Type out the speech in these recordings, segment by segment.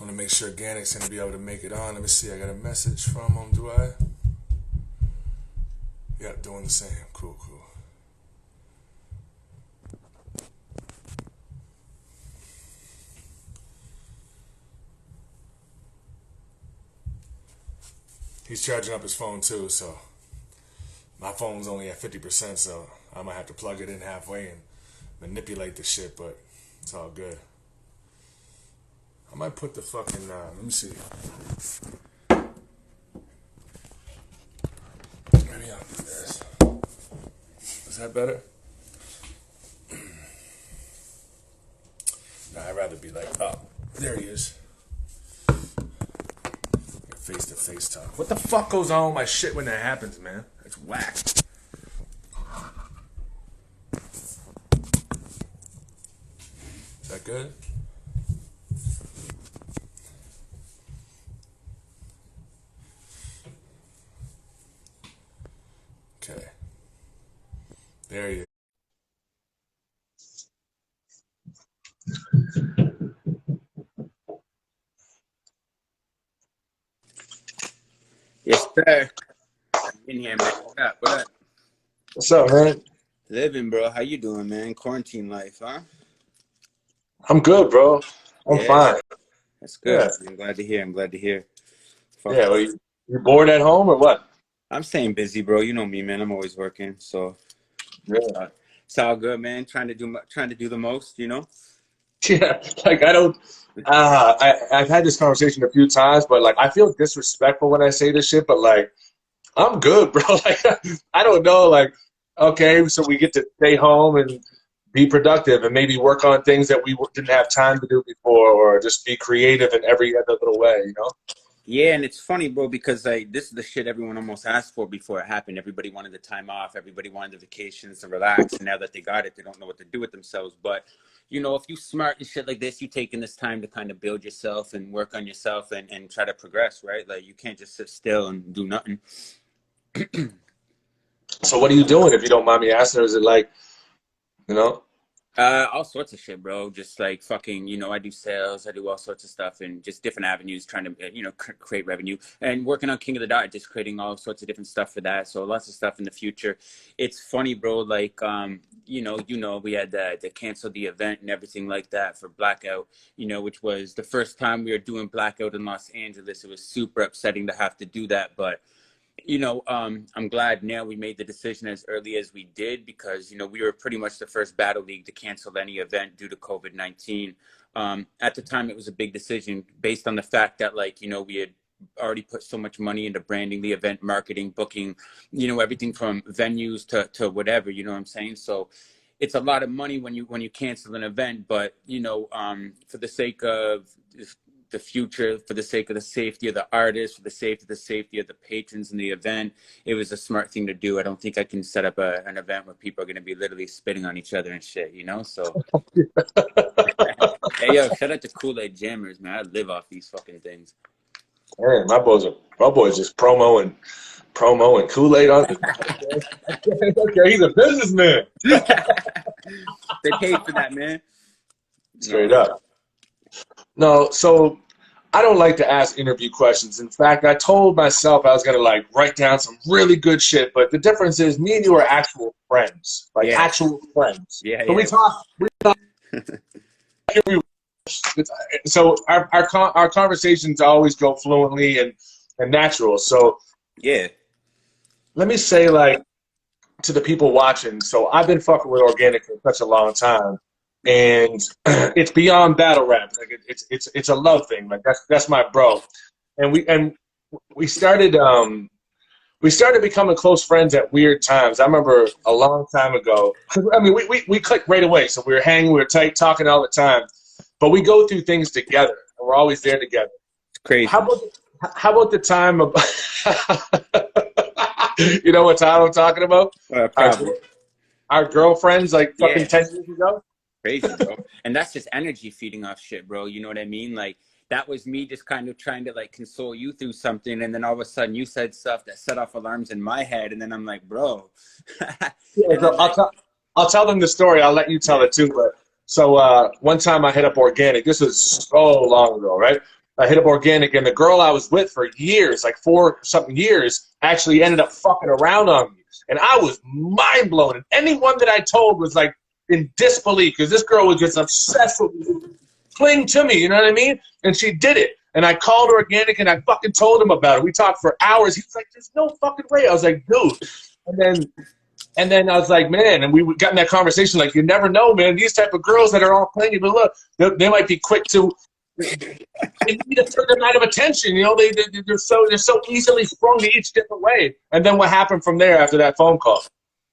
want to make sure Organik's going to be able to make it on. Let me see. I got a message from him. Do I? Yeah, doing the same. Cool, cool. He's charging up his phone too, so my phone's only at 50%, so I might have to plug it in halfway and manipulate the shit, but it's all good. I might put the fucking, let me see. Maybe I'll do this. Is that better? Nah, I'd rather be like, oh, there he is. Face to face talk. What the fuck goes on with my shit when that happens, man? It's whack. Is that good? Okay. There you go. Yes, sir. In here, man. What up? What up? What's up, man? Living, bro. How you doing, man? Quarantine life, huh? I'm good, bro. I'm Yeah, fine. that's good. Yeah. I'm glad to hear. I'm glad to hear. Fuck. Yeah. Well, you bored at home or what? I'm staying busy, bro. You know me, man. I'm always working, so Yeah. it's all good, man. Trying to do the most, you know. Yeah. Like I don't. I've had this conversation a few times, but like I feel disrespectful when I say this shit. But like I'm good, bro. Like I don't know. Like okay, so we get to stay home and be productive and maybe work on things that we didn't have time to do before, or just be creative in every other little way, you know? Yeah, and it's funny, bro, because like this is the shit everyone almost asked for before it happened. Everybody wanted the time off. Everybody wanted the vacations to relax. And now that they got it, they don't know what to do with themselves. But you know, if you smart and shit like this, you taking this time to kind of build yourself and work on yourself and try to progress, right? Like you can't just sit still and do nothing. So what are you doing, if you don't mind me asking? Or is it like, you know? All sorts of shit, bro. Just like fucking, you know, I do sales, I do all sorts of stuff and just different avenues trying to, you know, create revenue and working on King of the Dot, just creating all sorts of different stuff for that. So lots of stuff in the future. It's funny, bro. Like, we had to cancel the event and everything like that for Blackout, you know, which was the first time we were doing Blackout in Los Angeles. It was super upsetting to have to do that, but you know, I'm glad now we made the decision as early as we did because, you know, we were pretty much the first battle league to cancel any event due to COVID-19. At the time, it was a big decision based on the fact that, like, you know, we had already put so much money into branding the event, marketing, booking, you know, everything from venues to whatever, you know what I'm saying? So it's a lot of money when you cancel an event, but, you know, for the sake of the future, for the sake of the safety of the artists, for the safety of the patrons in the event, it was a smart thing to do. I don't think I can set up an event where people are going to be literally spitting on each other and shit, you know? So, hey, yo, shout out to Kool-Aid Jammers, man. I live off these fucking things. Man, my boy's just promo and Kool-Aid on. Okay, he's a businessman. They paid for that, man. Straight up. No, so I don't like to ask interview questions. In fact, I told myself I was gonna like write down some really good shit, but the difference is me and you are actual friends, like actual friends. Yeah, so yeah. we talk. So our conversations always go fluently and natural. So yeah, let me say like to the people watching. So I've been fucking with Organik for such a long time. And it's beyond battle rap. Like it's a love thing. Like that's my bro. And we started becoming close friends at weird times. I remember a long time ago. I mean, we clicked right away. So we were hanging, we were tight, talking all the time. But we go through things together, and we're always there together. It's crazy. How about the time of you know what time I'm talking about? Our girlfriends like fucking 10 years ago. Crazy, bro. And that's just energy feeding off shit, bro. You know what I mean? Like that was me just kind of trying to like console you through something, and then all of a sudden you said stuff that set off alarms in my head, and then I'm like, bro. Yeah, so I'll tell them the story. I'll let you tell it too. But so one time I hit up Organik. This was so long ago, right? I hit up Organik, and the girl I was with for years, like 4-something years, actually ended up fucking around on me. And I was mind blown. And anyone that I told was like in disbelief because this girl was just obsessed with me, cling to me, you know what I mean? And she did it. And I called Organik and I fucking told him about it. We talked for hours. He was like, there's no fucking way. I was like, dude. And then I was like, man, and we got in that conversation, like, you never know, man. These type of girls that are all clingy, but look, they might be quick to, they need a certain amount of attention. You know, they're so easily sprung to each different way. And then what happened from there after that phone call?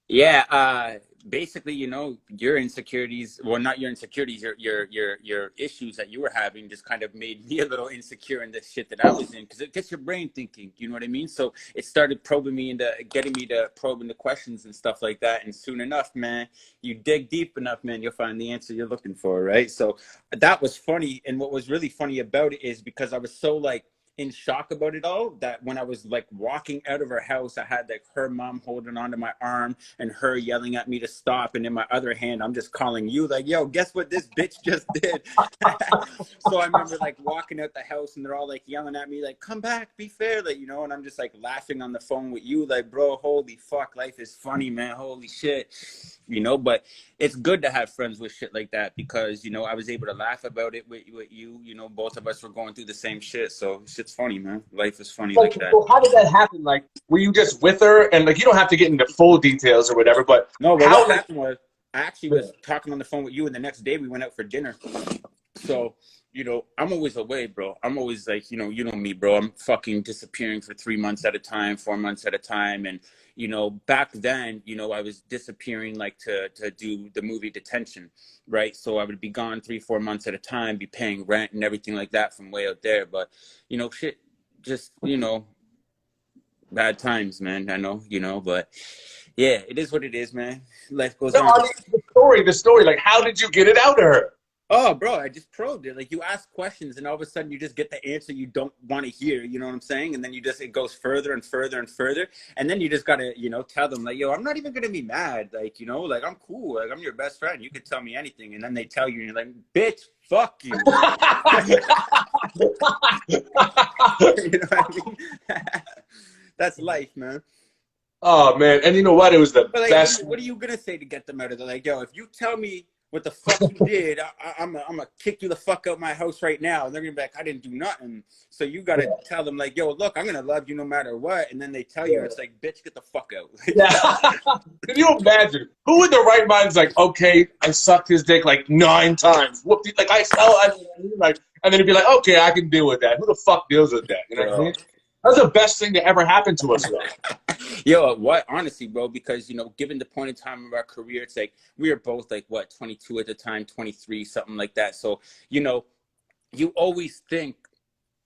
Yeah, basically, you know, your insecurities, well, not your insecurities, your issues that you were having just kind of made me a little insecure in the shit that I was in, because it gets your brain thinking, you know what I mean? So it started probing me into getting me to probe into questions and stuff like that. And soon enough, man, you dig deep enough, man, you'll find the answer you're looking for, right? So that was funny. And what was really funny about it is because I was so like in shock about it all that when I was like walking out of her house, I had like her mom holding onto my arm and her yelling at me to stop, and in my other hand I'm just calling you like, yo, guess what this bitch just did? So I remember like walking out the house and they're all like yelling at me like, come back, be fair, like, you know, and I'm just like laughing on the phone with you like, bro, holy fuck, life is funny, man, holy shit, you know. But it's good to have friends with shit like that because, you know, I was able to laugh about it with you, you know, both of us were going through the same shit, so shit's funny, man. Life is funny like that. So how did that happen? Like, were you just with her? And like, you don't have to get into full details or whatever, but No, but how? what happened was I actually was talking on the phone with you, and the next day we went out for dinner. So, you know, I'm always away, bro. I'm always like, you know me, bro. I'm fucking disappearing for 3 months at a time, 4 months at a time. And, you know, back then, you know, I was disappearing like to do the movie Detention, right? So I would be gone 3, 4 months at a time, be paying rent and everything like that from way out there. But, you know, shit, just, you know, bad times, man. I know, you know, but yeah, it is what it is, man. Life goes No, on. I mean, the story. Like, how did you get it out of her? Oh, bro, I just probed it. Like, you ask questions, and all of a sudden, you just get the answer you don't want to hear. You know what I'm saying? And then it goes further and further and further. And then you just gotta, you know, tell them like, yo, I'm not even gonna be mad. Like, you know, like I'm cool. Like I'm your best friend. You could tell me anything. And then they tell you, and you're like, bitch, fuck you. You know what I mean? That's life, man. Oh man, and you know what? It was the But like, best. what are you gonna say to get them out of there? Like, yo, if you tell me what the fuck you did, I'm gonna kick you the fuck out my house right now. And they're gonna be like, I didn't do nothing. So you gotta tell them like, yo, look, I'm gonna love you no matter what. And then they tell you, it's like, bitch, get the fuck out. Yeah. Can you imagine? Who in their right mind is like, okay, I sucked his dick like 9 times. Whoop, like like, and then he'd be like, okay, I can deal with that. Who the fuck deals with that? You know what I mean? That's the best thing that ever happened to us, though. Yo, what? Honestly, bro, because, you know, given the point in time of our career, it's like we were both like, what, 22 at the time, 23, something like that. So, you know, you always think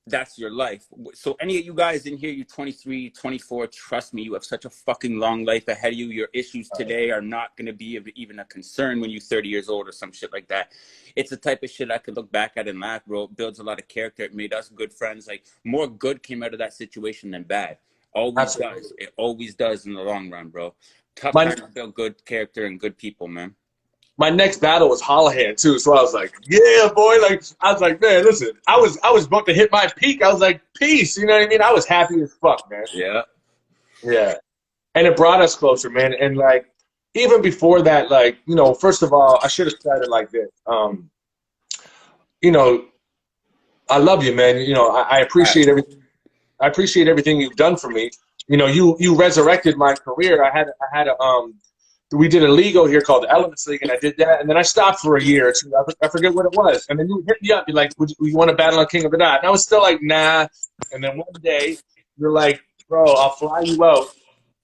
that's your life. So any of you guys in here, you 23, 24, trust me, you have such a fucking long life ahead of you. Your issues today are not going to be even a concern when you're 30 years old or some shit like that. It's the type of shit I could look back at and laugh, bro. It builds a lot of character. It made us good friends. Like, more good came out of that situation than bad. Always does. It always does in the long run, bro. Tough times build good character and good people, man. My next battle was Hollahan too, so I was like, yeah, boy. Like, I was like, man, listen, I was about to hit my peak. I was like, peace. You know what I mean? I was happy as fuck, man. Yeah. Yeah. And it brought us closer, man. And like, even before that, like, you know, first of all, I should have started like this. You know, I love you, man. You know, I appreciate everything. I appreciate everything you've done for me. You know, you resurrected my career. I had a we did a league over here called the Elements League, and I did that, and then I stopped for a year or two. I forget what it was. And then you hit me up. You're like, would you want to battle on King of the Dot? And I was still like, nah. And then one day, you're like, bro, I'll fly you out,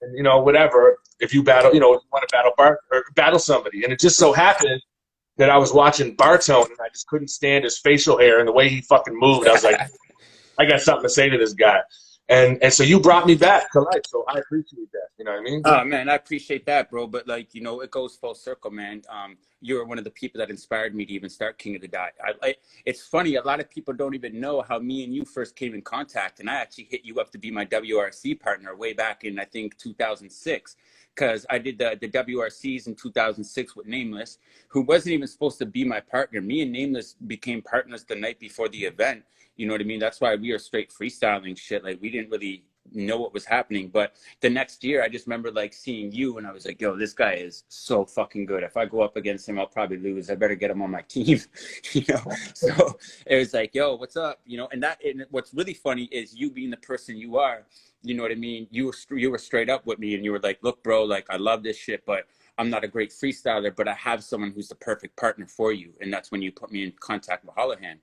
and, you know, whatever, if you battle, you know, if you want to battle or battle somebody. And it just so happened that I was watching Bartone, and I just couldn't stand his facial hair and the way he fucking moved. I was like, I got something to say to this guy. And so you brought me back to life, so I appreciate that. You know what I mean? Oh man, I appreciate that, bro. But like, you know, it goes full circle, man. You're one of the people that inspired me to even start King of the Dot. It's funny, a lot of people don't even know how me and you first came in contact, and I actually hit you up to be my WRC partner way back in, I think, 2006, because I did the WRCs in 2006 with Nameless, who wasn't even supposed to be my partner. Me and Nameless became partners the night before the event. You know what I mean? That's why we are straight freestyling shit. Like we didn't really know what was happening. But the next year, I just remember like seeing you, and I was like, yo, this guy is so fucking good. If I go up against him, I'll probably lose. I better get him on my team. You know? So it was like, yo, what's up? You know, and what's really funny is you being the person you are. You know what I mean? You were straight up with me, and you were like, look, bro, like I love this shit, but I'm not a great freestyler, but I have someone who's the perfect partner for you. And that's when you put me in contact with Holohan.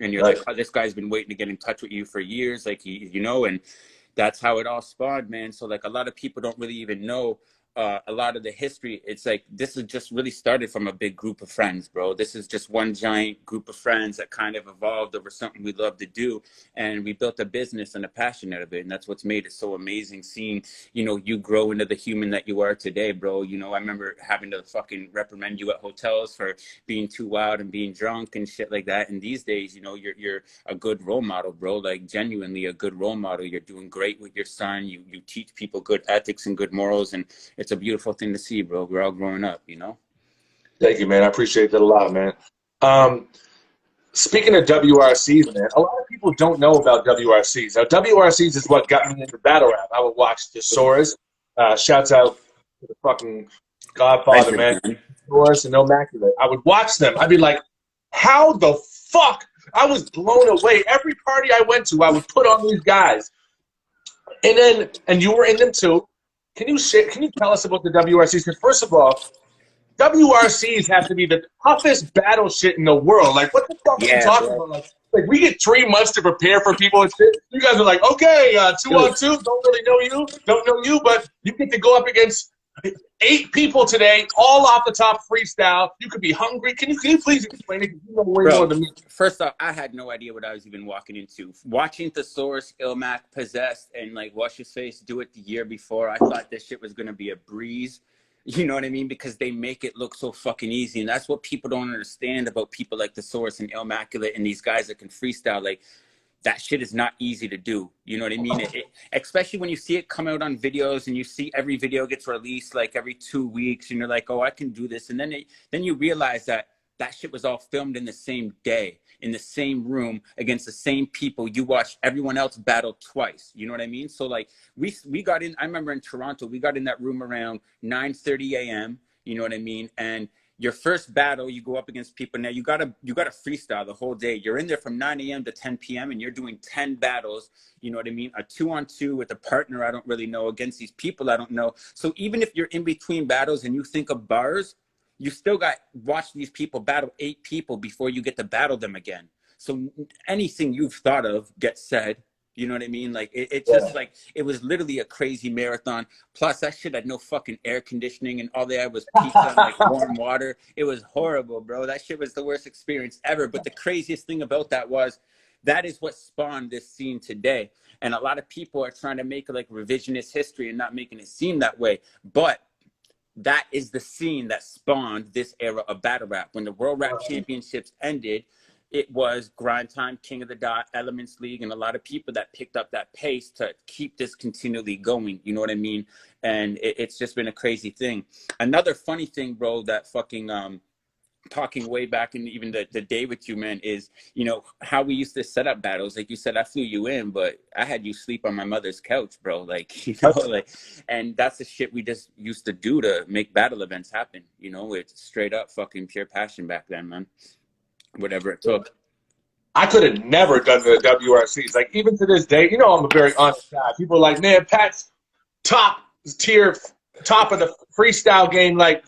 And you're like, oh, this guy's been waiting to get in touch with you for years. Like, you know, and that's how it all spawned, man. So like a lot of people don't really even know a lot of the history. It's like this is just really started from a big group of friends, bro. This is just one giant group of friends that kind of evolved over something we love to do, and we built a business and a passion out of it. And that's what's made it so amazing, seeing, you know, you grow into the human that you are today, bro. You know, I remember having to fucking reprimand you at hotels for being too wild and being drunk and shit like that. And these days, you know, you're a good role model, bro. Like genuinely a good role model. You're doing great with your son. You teach people good ethics and good morals, and it's a beautiful thing to see, bro. We're all growing up, you know? Thank you, man. I appreciate that a lot, man. Speaking of WRCs, man, a lot of people don't know about WRCs. Now, WRCs is what got me into battle rap. I would watch Thesaurus. Shouts out to the fucking Godfather, man. Thesaurus and Immaculate. I would watch them. I'd be like, how the fuck? I was blown away. Every party I went to, I would put on these guys. And you were in them too. Can you tell us about the WRCs? Because first of all, WRCs have to be the toughest battle shit in the world. Like, what the fuck are you talking about? Like, we get 3 months to prepare for people and shit. You guys are like, okay, 2-on-2, don't really don't know you, but you get to go up against 8 people today, all off the top freestyle. You could be hungry. Can you please explain it? You know way more than me. First off, I had no idea what I was even walking into. Watching Thesaurus, Ilmac, Possessed, and like Wash His Face do it the year before, I thought this shit was gonna be a breeze. You know what I mean? Because they make it look so fucking easy. And that's what people don't understand about people like Thesaurus and Immaculate and these guys that can freestyle. Like, that shit is not easy to do. You know what I mean? Especially when you see it come out on videos and you see every video gets released like every 2 weeks and you're like, oh, I can do this. And then you realize that shit was all filmed in the same day, in the same room, against the same people. You watched everyone else battle twice. You know what I mean? So like we got in, I remember in Toronto, we got in that room around 9:30 a.m. You know what I mean? And your first battle, you go up against people. Now you gotta freestyle the whole day. You're in there from 9 a.m. to 10 p.m. and you're doing 10 battles. You know what I mean? A 2-on-2 with a partner I don't really know against these people I don't know. So even if you're in between battles and you think of bars, you still got watch these people battle 8 people before you get to battle them again. So anything you've thought of gets said. You know what I mean? Like it's just like it was literally a crazy marathon. Plus that shit had no fucking air conditioning and all they had was pizza and like warm water. It was horrible, bro. That shit was the worst experience ever. But the craziest thing about that was that is what spawned this scene today. And a lot of people are trying to make like revisionist history and not making it seem that way. But that is the scene that spawned this era of battle rap. When the World Rap Championships ended, it was Grind Time, King of the Dot, Elements League, and a lot of people that picked up that pace to keep this continually going. You know what I mean? And it's just been a crazy thing. Another funny thing, bro, that fucking talking way back in even the day with you, man, is, you know, how we used to set up battles. Like you said, I flew you in, but I had you sleep on my mother's couch, bro. Like, you know, like, and that's the shit we just used to do to make battle events happen. You know, it's straight up fucking pure passion back then, man. Whatever it took. I could have never done the WRCs. Like, even to this day, you know, I'm a very honest guy. People are like, man, Pat's top tier, top of the freestyle game. Like,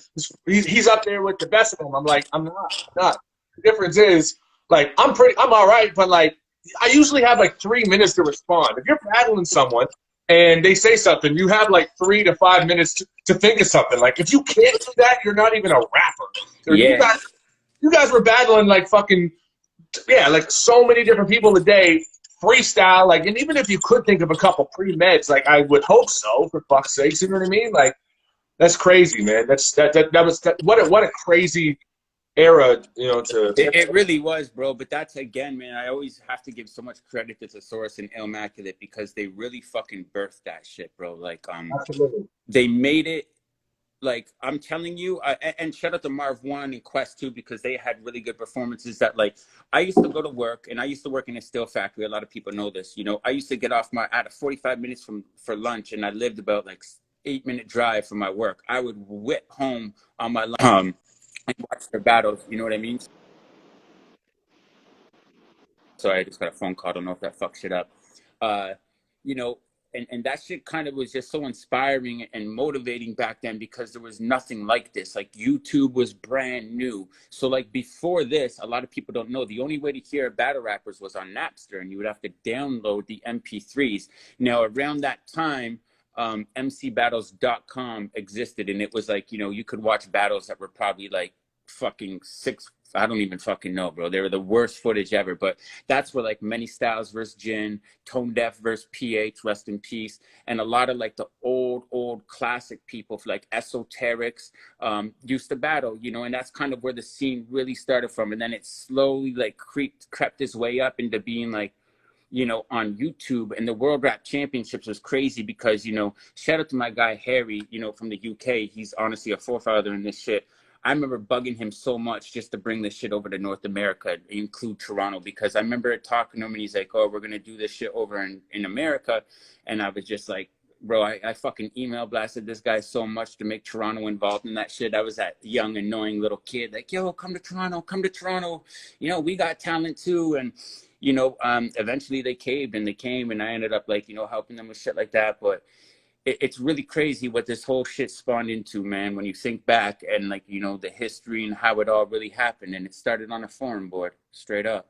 he's up there with the best of them. I'm like, I'm not. The difference is, like, I'm all right, but like, I usually have like 3 minutes to respond. If you're battling someone and they say something, you have like 3 to 5 minutes to think of something. Like, if you can't do that, you're not even a rapper. Yeah. You guys were battling like fucking, yeah, like so many different people a day, freestyle, like, and even if you could think of a couple pre-meds, like, I would hope so, for fuck's sakes, you know what I mean? Like, that's crazy, man. What a crazy era, you know, It really was, bro. But that's, again, man, I always have to give so much credit to Thesaurus and Immaculate because they really fucking birthed that shit, bro. Like, Absolutely. they made it like I'm telling you, and shout out to Marv One and Quest too, because they had really good performances. That like I used to go to work, and I used to work in a steel factory. A lot of people know this. You know, I used to get off my at 45 minutes from for lunch, and I lived about like 8-minute drive from my work. I would whip home on my and watch their battles. You know what I mean? Sorry, I just got a phone call. I don't know if that fucked shit up. Uh, you know, and that shit kind of was just so inspiring and motivating back then because there was nothing like this. Like YouTube was brand new. So like before this, a lot of people don't know the only way to hear battle rappers was on Napster, and you would have to download the MP3s. Now around that time, mcbattles.com existed, and it was like, you know, you could watch battles that were probably like fucking six, I don't even fucking know, bro. They were the worst footage ever. But that's where like Many Styles versus Jin, Tone Deaf versus PH, rest in peace, and a lot of like the old classic people like Esoterics used to battle, you know, and that's kind of where the scene really started from. And then it slowly like crept its way up into being like, you know, on YouTube. And the World Rap Championships was crazy because, you know, shout out to my guy Harry, you know, from the UK. He's honestly a forefather in this shit. I remember bugging him so much just to bring this shit over to North America, include Toronto, because I remember talking to him and he's like, oh, we're going to do this shit over in America. And I was just like, bro, I fucking email blasted this guy so much to make Toronto involved in that shit. I was that young, annoying little kid, like, yo, come to Toronto, come to Toronto. You know, we got talent too. And, you know, eventually they caved and they came, and I ended up like, you know, helping them with shit like that. But it's really crazy what this whole shit spawned into, man, when you think back and like, you know, the history and how it all really happened. And it started on a forum board, straight up.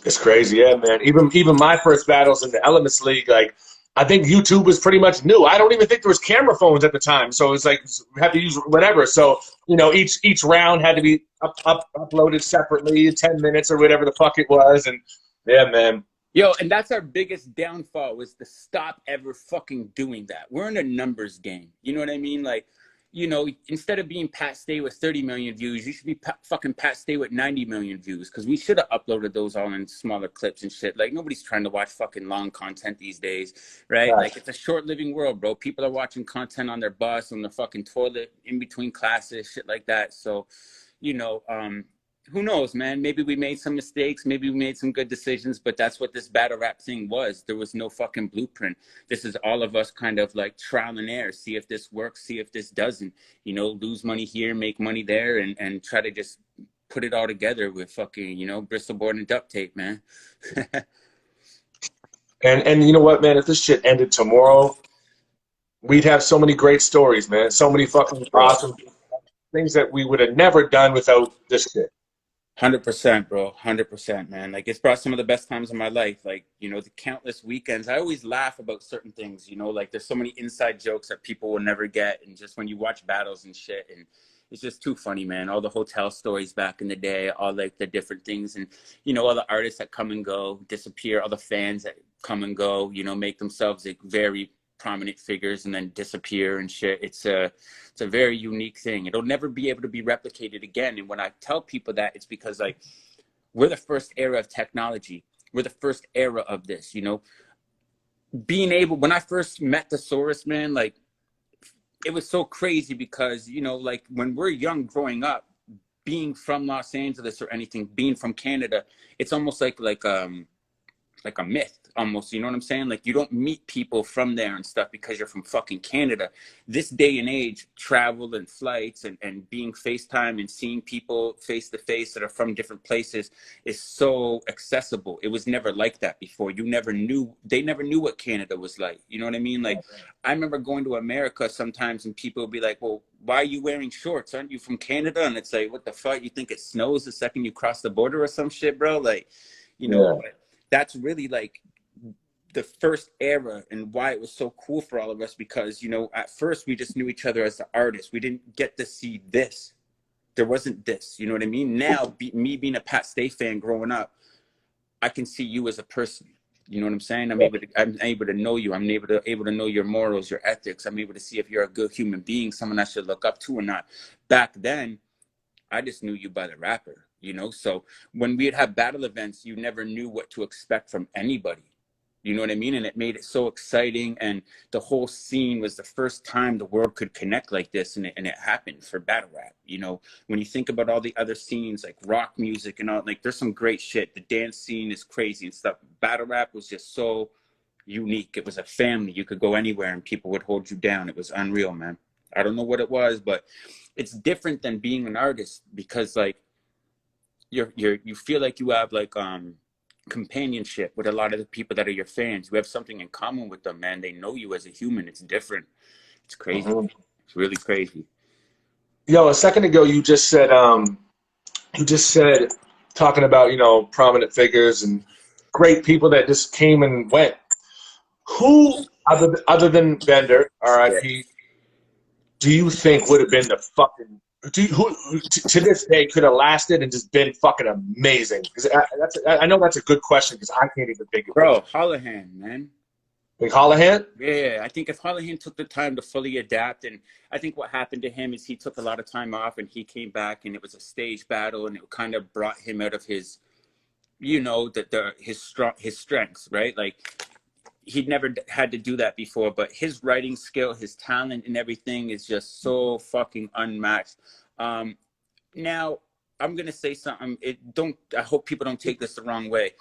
It's crazy, yeah, man. Even my first battles in the Elements League, like I think YouTube was pretty much new. I don't even think there was camera phones at the time, so it's like we had to use whatever. So you know, each round had to be uploaded separately, 10 minutes or whatever the fuck it was, and yeah, man. Yo, and that's our biggest downfall, was to stop ever fucking doing that. We're in a numbers game. You know what I mean? Like, you know, instead of being Pat Stay with 30 million views, you should be fucking Pat Stay with 90 million views, because we should have uploaded those all in smaller clips and shit. Like, nobody's trying to watch fucking long content these days, right? Right. Like, it's a short living world, bro. People are watching content on their bus, on the fucking toilet, in between classes, shit like that. So, you know, who knows, man? Maybe we made some mistakes. Maybe we made some good decisions, but that's what this battle rap thing was. There was no fucking blueprint. This is all of us kind of like trial and error. See if this works, see if this doesn't. You know, lose money here, make money there, and try to just put it all together with fucking, you know, Bristol board and duct tape, man. And you know what, man? If this shit ended tomorrow, we'd have so many great stories, man. So many fucking Bro. awesome things that we would have never done without this shit. 100%, bro. 100%, man. Like, it's brought some of the best times of my life. Like, you know, the countless weekends. I always laugh about certain things, you know, like there's so many inside jokes that people will never get. And just when you watch battles and shit, and it's just too funny, man. All the hotel stories back in the day, all like the different things. And, you know, all the artists that come and go, disappear, all the fans that come and go, you know, make themselves like very prominent figures and then disappear and shit. It's a very unique thing. It'll never be able to be replicated again. And when I tell people that, it's because like we're the first era of technology. We're the first era of this, you know. Being able, when I first met the Saurus, man, like it was so crazy because, you know, like when we're young growing up, being from Los Angeles or anything, being from Canada, it's almost like a myth almost, you know what I'm saying? Like you don't meet people from there and stuff because you're from fucking Canada. This day and age, travel and flights and being FaceTime and seeing people face to face that are from different places is so accessible. It was never like that before. They never knew what Canada was like. You know what I mean? Like I remember going to America sometimes and people would be like, well, why are you wearing shorts? Aren't you from Canada? And it's like, what the fuck? You think it snows the second you cross the border or some shit, bro? Like, you know, Yeah. but that's really like the first era and why it was so cool for all of us, because, you know, at first we just knew each other as the artists. We didn't get to see this. There wasn't this, you know what I mean? Now, me being a Pat Stay fan growing up, I can see you as a person. You know what I'm saying? I'm able to know you. I'm able to know your morals, your ethics. I'm able to see if you're a good human being, someone I should look up to or not. Back then, I just knew you by the rapper, you know? So when we'd have battle events, you never knew what to expect from anybody. You know what I mean? And it made it so exciting. And the whole scene was the first time the world could connect like this. And it happened for battle rap. You know, when you think about all the other scenes, like rock music and all, like there's some great shit. The dance scene is crazy and stuff. Battle rap was just so unique. It was a family. You could go anywhere and people would hold you down. It was unreal, man. I don't know what it was, but it's different than being an artist because like you feel like you have like companionship with a lot of the people that are your fans. You have something in common with them, man. They know you as a human. It's different. It's crazy. It's really crazy. Yo, a second ago you just said talking about, you know, prominent figures and great people that just came and went. Who other than Bender, Yeah. R.I.P., do you think would have been the fucking who to this day could have lasted and just been fucking amazing? Because I know that's a good question because I can't even think of it. Bro, Holohan, man. Like Holohan? Yeah, I think if Holohan took the time to fully adapt, and I think what happened to him is he took a lot of time off and he came back and it was a stage battle and it kind of brought him out of his, you know, his strengths, right? Like he'd never had to do that before, but his writing skill, his talent and everything is just so fucking unmatched. Now I'm going to say something. I hope people don't take this the wrong way.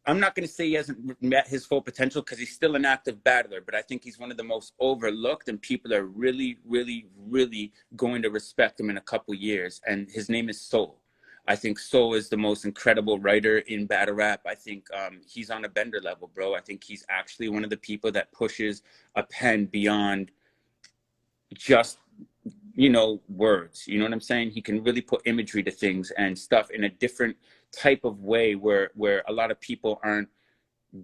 I'm not going to say he hasn't met his full potential because he's still an active battler, but I think he's one of the most overlooked and people are really, really, really going to respect him in a couple years. And his name is Soul. I think Soul is the most incredible writer in battle rap. I think he's on a Bender level, bro. I think he's actually one of the people that pushes a pen beyond just, you know, words. You know what I'm saying? He can really put imagery to things and stuff in a different type of way where a lot of people aren't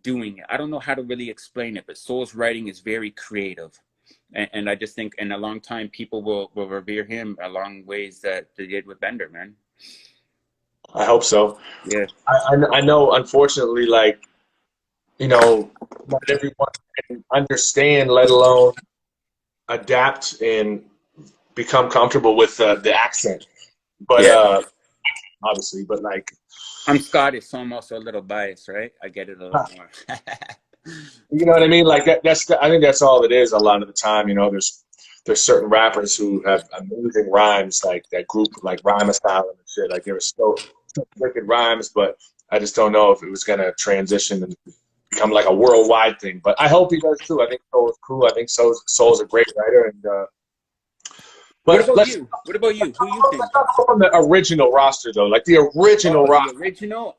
doing it. I don't know how to really explain it, but Soul's writing is very creative. And I just think in a long time, people will revere him along ways that they did with Bender, man. I hope so. Yeah. I know, unfortunately, like, you know, not everyone can understand, let alone adapt and become comfortable with the accent. But Yeah. obviously, but like, I'm Scottish, so I'm also a little biased, right? I get it a little more. you know what I mean? Like I think that's all it is a lot of the time. You know, there's certain rappers who have amazing rhymes, like that group, like Rhyme Asylum and shit. Like they were so wicked rhymes, but I just don't know if it was gonna transition and become like a worldwide thing. But I hope he does too. I think Soul is cool. I think Soul's a great writer. And What but about you? What about you? Who you think? let's talk from the original roster though, like the original roster. The original?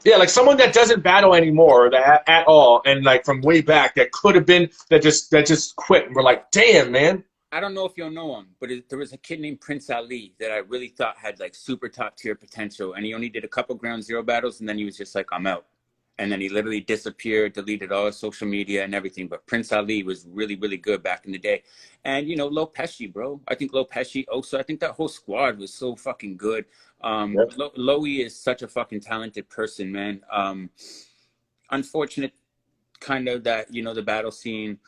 Yeah, like someone that doesn't battle anymore at all, and like from way back that could have been that just quit. And we're like, damn, man. I don't know if you'll know him, but there was a kid named Prince Ali that I really thought had like super top tier potential, and he only did a couple ground zero battles, and then he was just like, I'm out. And then he literally disappeared, deleted all his social media and everything. But Prince Ali was really, really good back in the day. And, you know, Lo Pesci, bro. I think Lo Pesci also, I think that whole squad was so fucking good. Yep. Loey is such a fucking talented person, man. Unfortunate kind of that, you know, the battle scene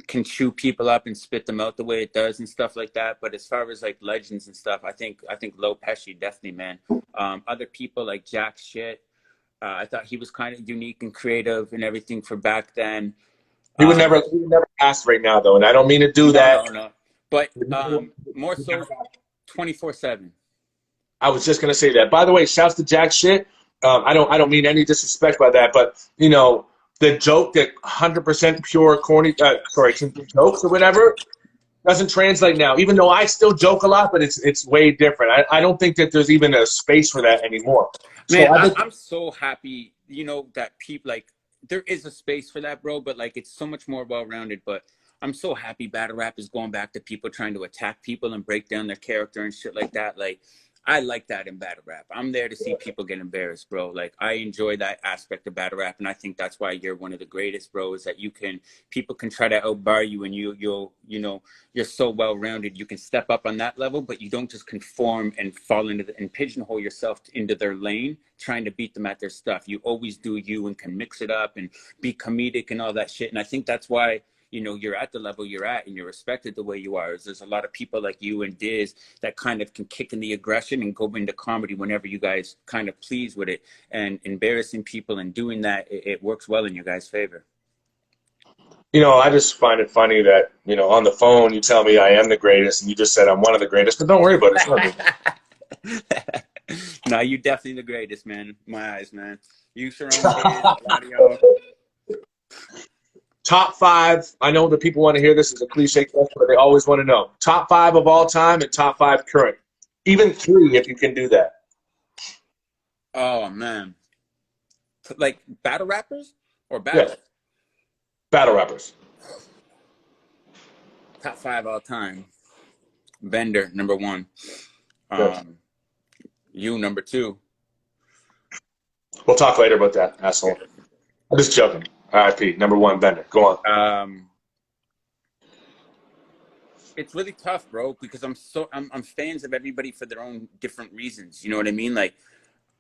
can chew people up and spit them out the way it does and stuff like that. But as far as like legends and stuff, I think Lo Pesci definitely, man. Other people like Jack Shit. I thought he was kind of unique and creative and everything for back then. He would never ask right now though, and I don't mean to do that. No. But more so 24/7. I was just gonna say that. By the way, shouts to Jack Shit. I don't mean any disrespect by that, but you know the joke that 100% pure corny, jokes or whatever doesn't translate now. Even though I still joke a lot, but it's way different. I don't think that there's even a space for that anymore. Man, So I'm so happy, you know, that people like there is a space for that, bro. But like it's so much more well rounded. But I'm so happy battle rap is going back to people trying to attack people and break down their character and shit like that. Like I like that in battle rap. I'm there to see people get embarrassed, bro. Like I enjoy that aspect of battle rap, and I think that's why you're one of the greatest, bro. Is that people can try to outbar you, and you're so well rounded. You can step up on that level, but you don't just conform and fall into and pigeonhole yourself into their lane, trying to beat them at their stuff. You always do you and can mix it up and be comedic and all that shit. And I think that's why you know, you're at the level you're at and you're respected the way you are. There's a lot of people like you and Diz that kind of can kick in the aggression and go into comedy whenever you guys kind of please with it, and embarrassing people and doing that, it works well in your guys' favor. You know, I just find it funny that, you know, on the phone you tell me I am the greatest and you just said I'm one of the greatest, but don't worry about it. It's not me. No, you definitely the greatest, man. My eyes, man. You, Sharon, Diz, a lot of y'all. Top five. I know that people want to hear this as a cliche question, but they always want to know. Top five of all time and top five current. Even three if you can do that. Oh man. Like battle rappers or Yeah, battle? battle rappers. Top five all time. Bender, number one. Good. You, number two. We'll talk later about that, asshole. I'm just joking. R.I.P. Number one, Bender. Go on. It's really tough, bro, because I'm fans of everybody for their own different reasons. You know what I mean? Like,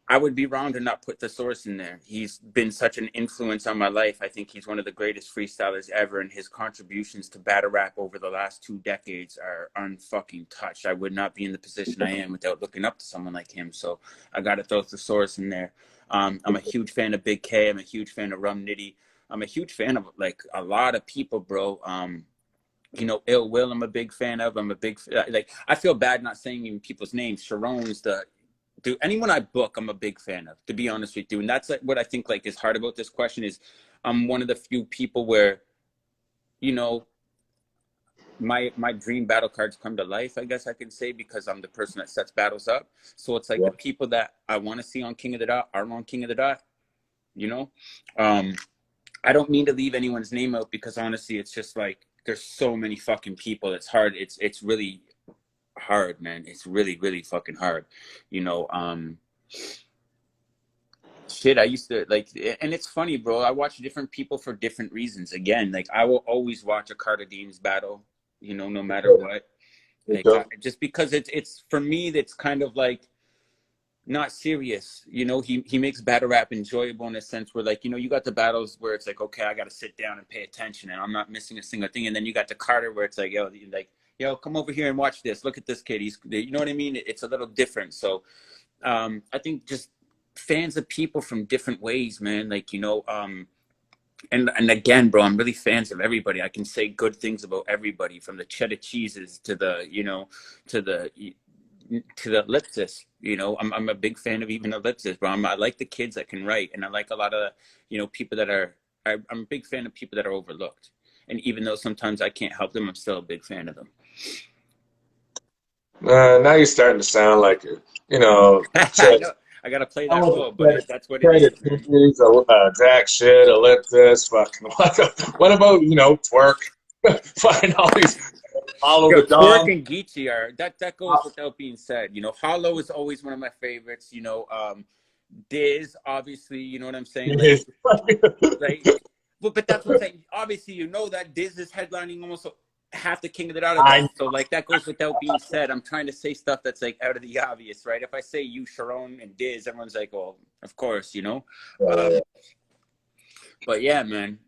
I would be wrong to not put the Source in there. He's been such an influence on my life. I think he's one of the greatest freestylers ever, and his contributions to battle rap over the last 2 decades are unfucking touched. I would not be in the position I am without looking up to someone like him. So I got to throw the Source in there. I'm a huge fan of Big K. I'm a huge fan of Rum Nitty. I'm a huge fan of like a lot of people, bro. You know, Ill Will, I'm a big fan of. I'm a big, like, I feel bad not saying even people's names. Sharon's dude, anyone I book, I'm a big fan of, to be honest with you. And that's like what I think like is hard about this question is I'm one of the few people where, you know, my dream battle cards come to life, I guess I can say, because I'm the person that sets battles up. So it's like Yeah. the people that I want to see on King of the Dot are on King of the Dot, you know? I don't mean to leave anyone's name out because honestly, it's just like, there's so many fucking people. It's hard. It's really hard, man. It's really, really fucking hard. You know, shit, I used to like, and it's funny, bro. I watch different people for different reasons. Again, like I will always watch a Carter Dean's battle, you know, no matter what. Me Like, too. just because it's for me, that's kind of like not serious. You know, he makes battle rap enjoyable in a sense where, like, you know, you got the battles where it's like, okay, I got to sit down and pay attention, and I'm not missing a single thing. And then you got the Carter where it's like, yo, come over here and watch this. Look at this kid. You know what I mean? It's a little different. So, I think just fans of people from different ways, man. Like, you know, and again, bro, I'm really fans of everybody. I can say good things about everybody, from the cheddar cheeses to the, you know, to the ellipsis. You know, I'm a big fan of even ellipsis, bro. I like the kids that can write, and I like a lot of, you know, people that are. I'm a big fan of people that are overlooked, and even though sometimes I can't help them, I'm still a big fan of them. Now you're starting to sound like, you know, I know I gotta play that role, but that's what it is, credit man. cookies, jack shit, ellipsis, fucking. What about, you know, twerk? Find all these, follow Yo, the Twerk dog. and Geechee are that goes without being said. You know, Hollow is always one of my favorites. You know, Diz, obviously, you know what I'm saying? Like, but that's what I'm saying. Obviously, you know that Diz is headlining almost half the King of the Dot I event. So, like, that goes without being said. I'm trying to say stuff that's, like, out of the obvious, right? If I say you, Sharon, and Diz, everyone's like, well, of course, you know? But yeah, man,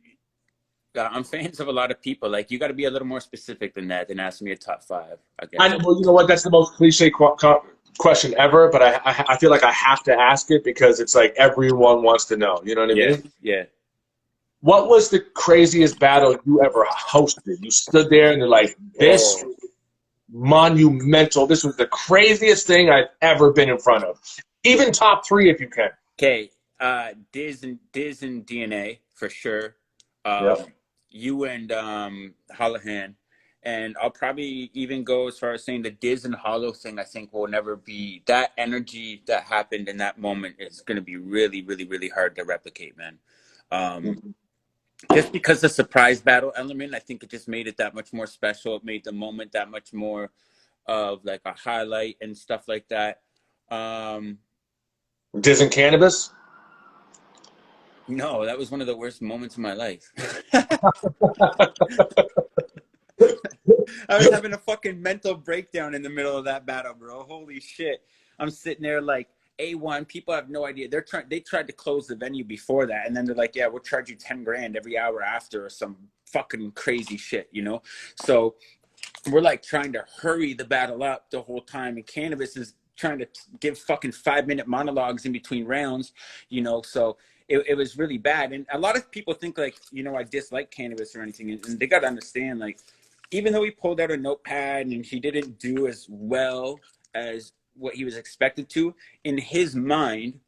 I'm fans of a lot of people. Like, you got to be a little more specific than that, than asking me a top 5, I guess. well, you know what? That's the most cliche question ever, but I feel like I have to ask it because it's like everyone wants to know. You know what I Yeah, mean? yeah. What was the craziest battle you ever hosted? You stood there and you're like, this Oh, monumental. This was the craziest thing I've ever been in front of. Even top 3 if you can. okay. Diz and DNA for sure. Yep. You and Holohan, and I'll probably even go as far as saying the Diz and Hollow thing. I think will never be that energy that happened in that moment is going to be really, really, really hard to replicate, man. Just because the surprise battle element, I think it just made it that much more special. It made the moment that much more of like a highlight and stuff like that. Diz and Cannabis? No, that was one of the worst moments of my life. I was having a fucking mental breakdown in the middle of that battle, bro. Holy shit. I'm sitting there like A1, people have no idea. They tried to close the venue before that, and then they're like, yeah, we'll charge you 10 grand every hour after, or some fucking crazy shit, you know? So we're like trying to hurry the battle up the whole time, and Cannabis is trying to give fucking 5-minute monologues in between rounds, you know? So it was really bad. And a lot of people think like, you know, I dislike Cannabis or anything, and they got to understand, like, even though he pulled out a notepad and he didn't do as well as what he was expected to, in his mind,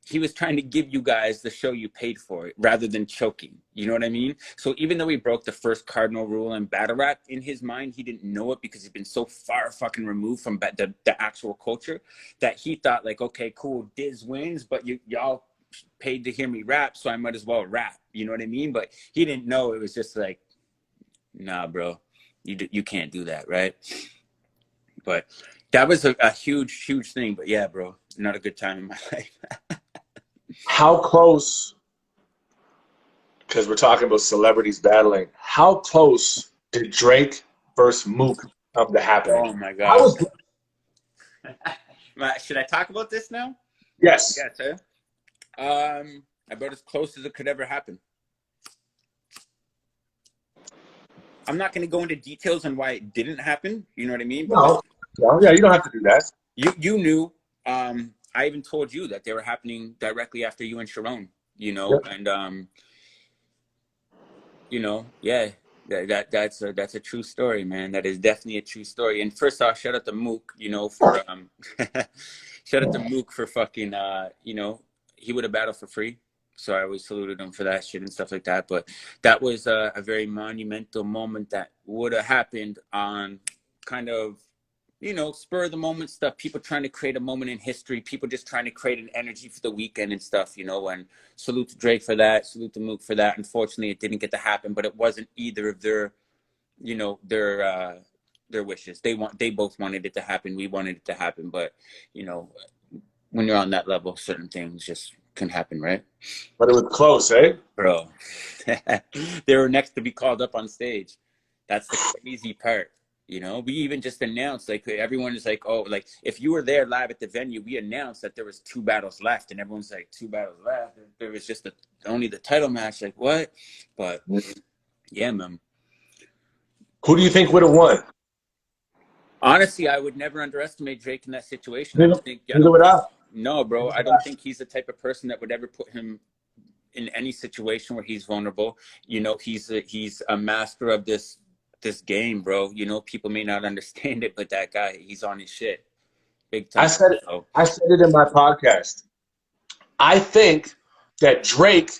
he was trying to give you guys the show you paid for it rather than choking. You know what I mean? So even though he broke the first cardinal rule in battle rap, in his mind, he didn't know it because he's been so far fucking removed from the actual culture that he thought like, okay, cool, Diz wins, but y'all paid to hear me rap, so I might as well rap. You know what I mean? But he didn't know it was just like, nah, bro, you can't do that, right? But that was a huge thing. But yeah, bro, not a good time in my life. How close, because we're talking about celebrities battling, how close did Drake versus Mook come to happening? Oh my How god. was Should I talk about this now? Yes. Yeah, sir. About as close as it could ever happen. I'm not going to go into details on why it didn't happen. You know what I mean? But No. No, yeah, you don't have to do that. you knew. I even told you that they were happening directly after you and Sharon. You know, Yep. and you know, yeah, that's a true story, man. That is definitely a true story. And first off, shout out to Mook, you know, for shout out to Mook for fucking you know, he would have battled for free. So I always saluted him for that shit and stuff like that. But that was a very monumental moment that would have happened on kind of, you know, spur of the moment stuff. People trying to create a moment in history. People just trying to create an energy for the weekend and stuff, you know. And salute to Drake for that. Salute to Mook for that. Unfortunately, it didn't get to happen, but it wasn't either of their, you know, their wishes. They both wanted it to happen. We wanted it to happen, but you know, when you're on that level, certain things just can happen, right? But it was close, eh? Bro, they were next to be called up on stage. That's the crazy part. You know, we even just announced, like, everyone is like, oh, like, if you were there live at the venue, we announced that there was 2 battles left, and everyone's like, 2 battles left. There was just only the title match. Like, what? But yeah, man. Who do you think would have won? Honestly, I would never underestimate Drake in that situation. I Neither, don't think, neither would I. no, bro, I don't think he's the type of person that would ever put him in any situation where he's vulnerable. You know, he's a master of this game, bro. You know, people may not understand it, but that guy, he's on his shit big I time. said it. So I said it in my podcast. I think that Drake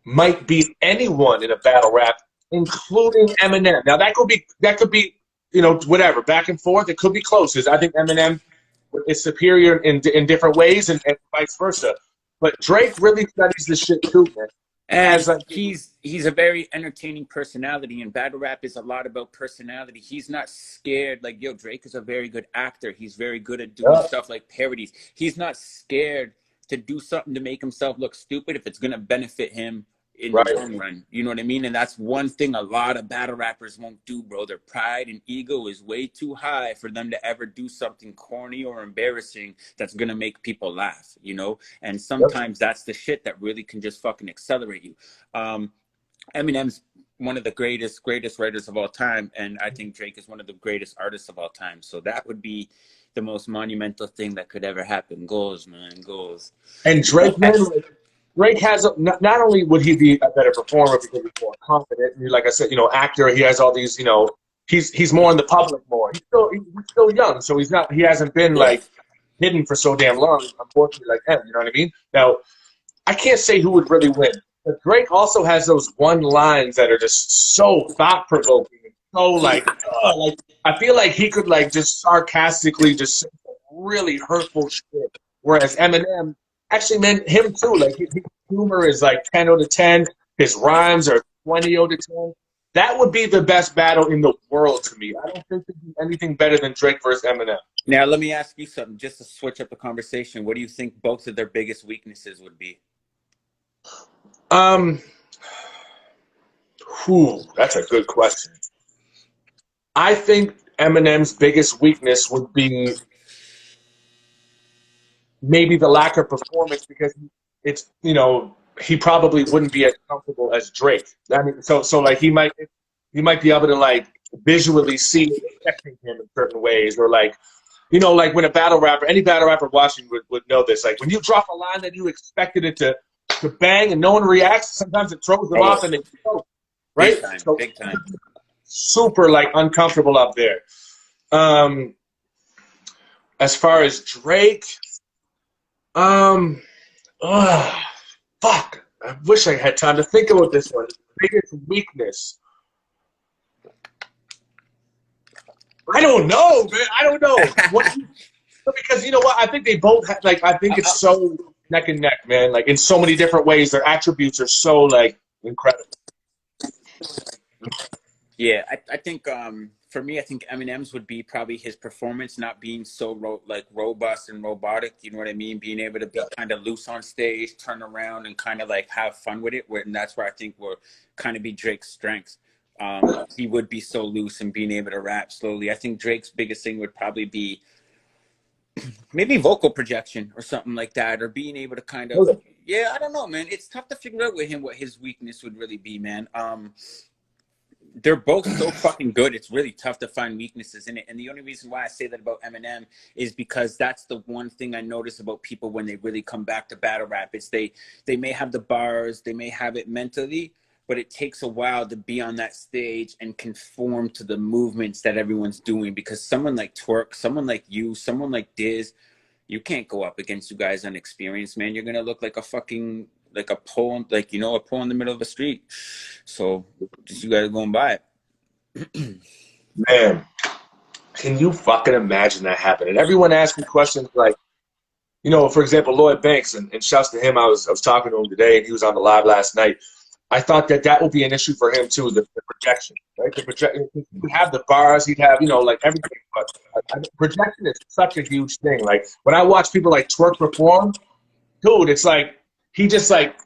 might beat anyone in a battle rap, including Eminem. Now that could be, you know, whatever, back and forth. It could be close because I think Eminem is superior in different ways and vice versa. But Drake really studies this shit too, man. and Has like, he's a very entertaining personality, and battle rap is a lot about personality. He's not scared. Like, yo, Drake is a very good actor. He's very good at doing stuff like parodies. He's not scared to do something to make himself look stupid if it's gonna benefit him in the right, long run. You know what I mean? And that's one thing a lot of battle rappers won't do, bro. Their pride and ego is way too high for them to ever do something corny or embarrassing that's gonna make people laugh, you know? And sometimes that's the shit that really can just fucking accelerate you. Eminem's one of the greatest writers of all time, and I think Drake is one of the greatest artists of all time. So that would be the most monumental thing that could ever happen. Goals, man, goals. and Drake, man, Drake has not only would he be a better performer because he's more confident, and like I said, you know, actor. He has all these, you know, he's more in the public more. He's still young, so he hasn't been Yeah. like hidden for so damn long. Unfortunately, like him, you know what I mean? Now, I can't say who would really win, but Drake also has those one lines that are just so thought provoking, so like I feel like he could like just sarcastically just say some really hurtful shit. Whereas Eminem, actually, man, him too. Like his humor is like 10 out of 10. His rhymes are 20 out of 10. That would be the best battle in the world to me. I don't think there's anything better than Drake versus Eminem. Now, let me ask you something, just to switch up the conversation. What do you think both of their biggest weaknesses would be? That's a good question. I think Eminem's biggest weakness would be maybe the lack of performance because it's, you know, he probably wouldn't be as comfortable as Drake. I mean, so like he might be able to like visually see it affecting him in certain ways, or like like when a battle rapper, any battle rapper watching would know this. Like when you drop a line that you expected it to bang and no one reacts, sometimes it throws them Oh, off and they choke, big right? time, So big time. super like uncomfortable up there. Um, as far as Drake, um, ugh, fuck. I wish I had time to think about this one. Biggest weakness. I don't know, man. I don't know. What because you know what? I think they both have, like I think it's so neck and neck, man. Like in so many different ways, their attributes are so like incredible. Yeah, I think for me, I think Eminem's would be probably his performance not being so like robust and robotic. You know what I mean? Being able to be kind of loose on stage, turn around, and kind of like have fun with it. And that's where I think will kind of be Drake's strengths. He would be so loose and being able to rap slowly. I think Drake's biggest thing would probably be maybe vocal projection or something like that, or being able to kind of, yeah, I don't know, man. It's tough to figure out with him what his weakness would really be, man. They're both so fucking good. It's really tough to find weaknesses in it. And the only reason why I say that about Eminem is because that's the one thing I notice about people when they really come back to battle rap. It's they may have the bars, they may have it mentally, but it takes a while to be on that stage and conform to the movements that everyone's doing. Because someone like Twerk, someone like you, someone like Diz, you can't go up against you guys unexperienced, man. You're gonna look like a fucking like a pole, like a pole in the middle of the street. So just you gotta go and buy it. Man, can you fucking imagine that happening? Everyone asks me questions like, for example, Lloyd Banks, and shouts to him. I was talking to him today, and he was on the live last night. I thought that would be an issue for him too, the projection, right? The projection, he would have the bars, he'd have, like everything. But projection is such a huge thing. Like when I watch people like Twerk perform, dude, it's like he just like